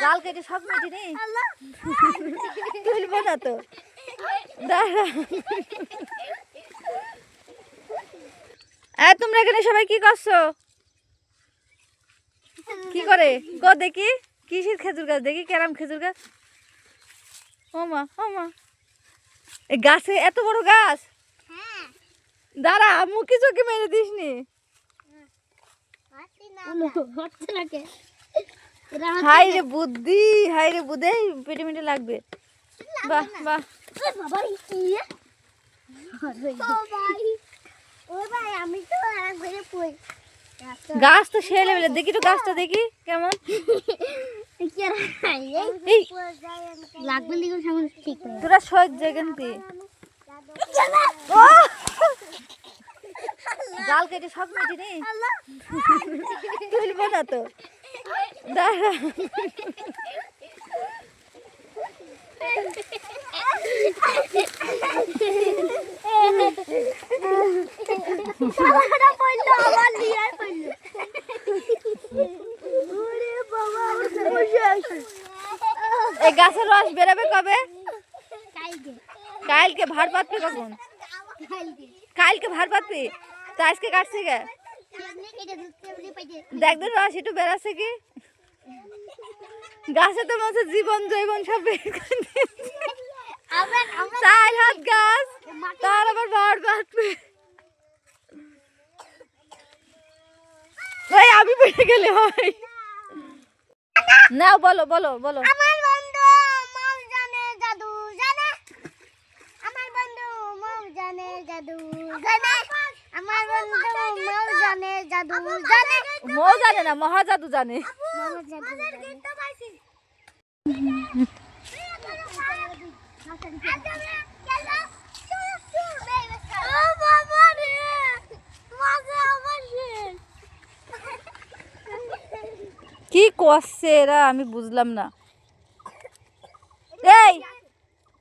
জাল কেটে সব মিটি নেই তুলবো না তো দাঁড়া। তোমরা এখানে সবাই কি করছো? কি করে গো দেখি কিসের খেজুর গাছ দেখি, কেরাম খেজুর গাছ। ও মা এই গাছে এত বড় গাছ। দাঁড়া মুখি চোখে মেরে দিস নি। হাই রে বুদ্ধি, হাই রে বুদ্ধি, পেটে মেটে লাগবে। বাহ বাহ গাছ তো সে লেভেলের। দেখি তো গাছটা দেখি কেমন তোরা সহ্য কিন্তু জাল কেটে সব মিটি নেই তুলবো না তো দাঁড়া। এই গাছের রস বেরোবে কবে? কালকে ভার পাতবি কখন? কালকে ভার পাতবি তো আজকে কাটছে গে দেখবেন রস একটু বেড়াচ্ছে কি গাছে তো মাঝে জীবন জৈবন সব চার হাত গাছ তার আবার ভার পাতবে। ভাই আমি বেড়ে গেলে হয় না। বলো বলো বলো। আমার বন্ধু মৌ জানে জাদু জানে, আমার বন্ধু মৌ জানে জাদু জানে, আমার বন্ধু মৌ জানে জাদু জানে। মৌ জানে না, মহাজাদু জানে। কি করছে এরা আমি বুঝলাম না। এই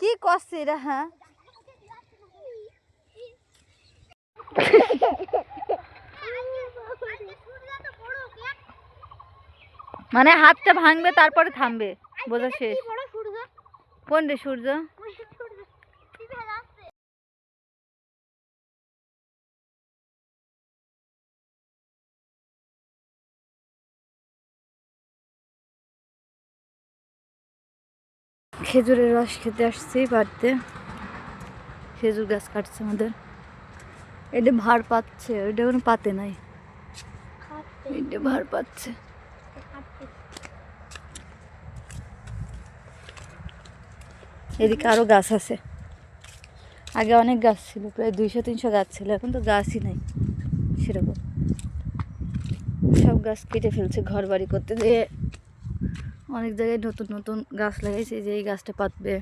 কি করছে এরা? হ্যাঁ মানে হাতটা ভাঙবে তারপরে থামবে, বোঝা শেষ। কোন রে সূর্য? খেজুরের রস খেতে আসছি বাড়িতে। খেজুর গাছ কাটছে আমাদের। এটা ভার পাচ্ছে, ওইটা কোনো পাতে নাই, এটা ভার পাচ্ছে। এদিকে আরো গাছ আছে। আগে অনেক গাছ ছিল, প্রায় 200-300 গাছ ছিল, এখন তো গাছই নাই সেরকম। সব গাছ কেটে ফেলছে ঘর বাড়ি করতে দিয়ে। অনেক জায়গায় নতুন নতুন গাছ লাগাইছে, যে এই গাছটা পাতবে।